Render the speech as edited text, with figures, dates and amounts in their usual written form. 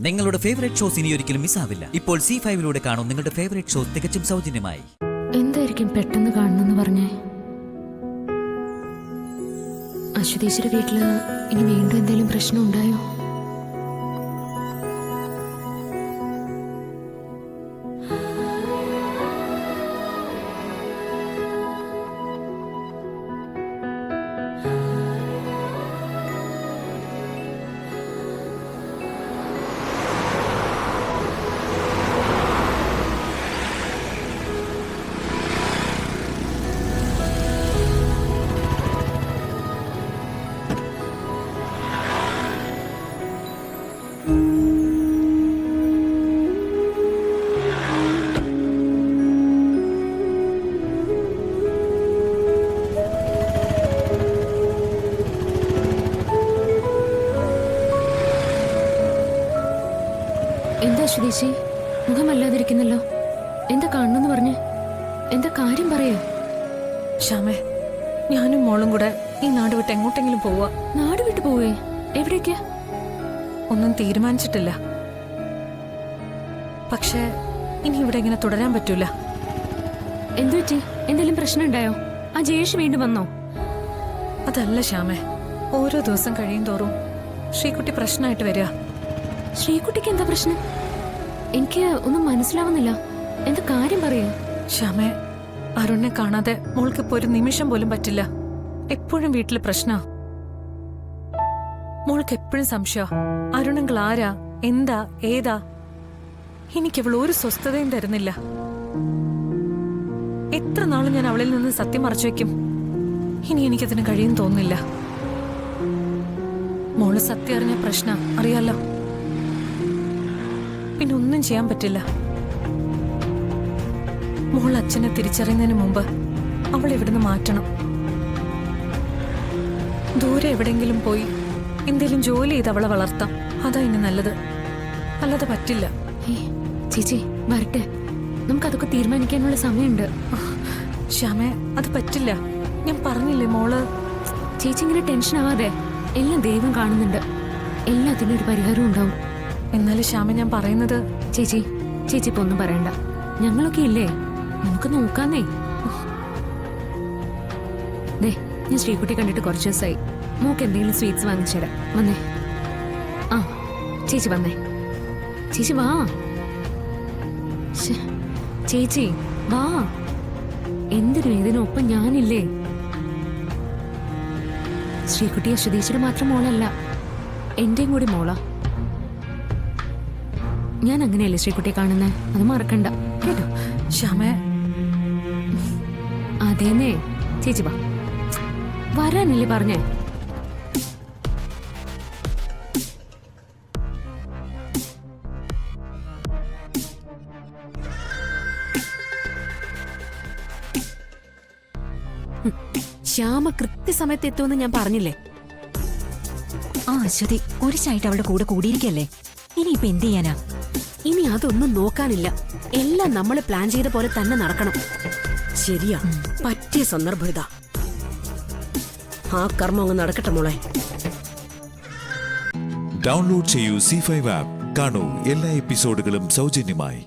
നിങ്ങളുടെ favourite shows ഇനി ഒരിക്കലും മിസ്സാവില്ല. ഇപ്പോൾ C5 കാണും നിങ്ങളുടെ ഫേവറേറ്റ് ഷോസ് തികച്ചും സൗജന്യമായി. എന്തായിരിക്കും പെട്ടെന്ന് കാണുന്നെന്ന് പറഞ്ഞേ? അശ്വതീശ്വര വീട്ടില് ഇനി വീണ്ടും എന്തെങ്കിലും പ്രശ്നം ഉണ്ടായോ? എന്താ അശ്വതീശി, മുഖമല്ലാതിരിക്കുന്നല്ലോ? എന്താ കാണണമെന്ന് പറഞ്ഞ്? എന്താ കാര്യം പറയൂ. ശ്യാമേ, ഞാനും മോളും കൂടെ ഈ നാട് വിട്ട് എങ്ങോട്ടെങ്കിലും പോവാ. നാട് വിട്ടു പോവേ? എവിടേക്കാ? ഒന്നും തീരുമാനിച്ചിട്ടില്ല. പക്ഷേ ഇനി ഇവിടെ ഇങ്ങനെ തുടരാൻ പറ്റൂല. എന്തു പറ്റി? എന്തെങ്കിലും പ്രശ്നം ഉണ്ടായോ? ആ ജയേഷ് വീണ്ടും വന്നോ? അതല്ല ശ്യാമേ, ഓരോ ദിവസം കഴിയും തോറും ശ്രീകുട്ടി പ്രശ്നമായിട്ട് വരിക. ശ്രീകുട്ടിക്ക് എന്താ പ്രശ്നം? എനിക്ക് ഒന്നും മനസ്സിലാവുന്നില്ല. എന്താ കാര്യം പറയൂ. ശ്യാമേ, അരുണിനെ കാണാതെ മോൾക്കിപ്പോ ഒരു നിമിഷം പോലും പറ്റില്ല. എപ്പോഴും വീട്ടില് പ്രശ്ന. മോൾക്ക് എപ്പോഴും സംശയ. അരുണങ്ങൾ ആരാ, എന്താ, ഏതാ? എനിക്കവൾ ഒരു സ്വസ്ഥതയും തരുന്നില്ല. എത്ര നാളും ഞാൻ അവളിൽ നിന്ന് സത്യം മറച്ചു വെക്കും. ഇനി എനിക്കതിന് കഴിയും തോന്നുന്നില്ല. മോള് സത്യം അറിഞ്ഞ പ്രശ്ന അറിയാലോ. പിന്നെ ഒന്നും ചെയ്യാൻ പറ്റില്ല. മോൾ അച്ഛനെ തിരിച്ചറിയുന്നതിന് മുമ്പ് അവൾ ഇവിടുന്ന് മാറ്റണം. ദൂരെ എവിടെങ്കിലും പോയി എന്തെങ്കിലും ജോലി ചെയ്ത് അവളെ വളർത്താം. അതാ ഇനി നല്ലത്. അല്ലാതെ പറ്റില്ല. ചേച്ചി വരട്ടെ, നമുക്കതൊക്കെ തീരുമാനിക്കാനുള്ള സമയമുണ്ട്. ശ്യാമേ, അത് പറ്റില്ല. ഞാൻ പറഞ്ഞില്ലേ മോള്. ചേച്ചി ഇങ്ങനെ ടെൻഷൻ ആവാതെ. എല്ലാം ദൈവം കാണുന്നുണ്ട്. എല്ലാത്തിനും ഒരു പരിഹാരം ഉണ്ടാവും. എന്നാലും ശ്യാമ, ഞാൻ പറയുന്നത്. ചേച്ചി ഇപ്പൊ ഒന്നും പറയണ്ട. ഞങ്ങളൊക്കെ ഇല്ലേ, നമുക്ക് നോക്കാന്നേ. ദേ, ഞാൻ ശ്രീകുട്ടി കണ്ടിട്ട് കുറച്ച് ദിവസമായി. മോക്ക് എന്തെങ്കിലും സ്വീറ്റ്സ് വാങ്ങിച്ചിടാം. വന്നേ. ആ ചേച്ചി വന്നേ. ചേച്ചി വാ. ചേച്ചി വാ. എന്തിനും ഇതിനൊപ്പം ഞാനില്ലേ. ശ്രീകുട്ടി അശ്വതീശ്വര മാത്രം മോളല്ല, എന്റെയും കൂടി മോളാ. ഞാൻ അങ്ങനെയല്ലേ ശ്രീകുട്ടിയെ കാണുന്നേ, അത് മറക്കണ്ട കേട്ടോ. ശ്യാമേ, അതേന്നേ. ചേച്ചി വാ. വരാനല്ലേ പറഞ്ഞേ? ശ്യാമ കൃത്യസമയത്ത് എത്തുമെന്ന് ഞാൻ പറഞ്ഞില്ലേ. ആ അശ്വതി കുരിശായിട്ട് അവളുടെ കൂടെ കൂടിയിരിക്കല്ലേ. ഇനിയിപ്പൊ എന്ത് ചെയ്യാനാ? ഇനി അതൊന്നും നോക്കാനില്ല. എല്ലാം നമ്മൾ പ്ലാൻ ചെയ്ത പോലെ തന്നെ നടക്കണം. ശരിയാ, പറ്റിയ സന്ദർഭം ഇതാ. ആ കർമ്മം അങ്ങ് നടക്കട്ടെ മോളെ. ഡൗൺലോഡ് ചെയ്യൂ C5 ആപ്പ്. കാണൂ എല്ലാ എപ്പിസോഡുകളും സൗജന്യമായി.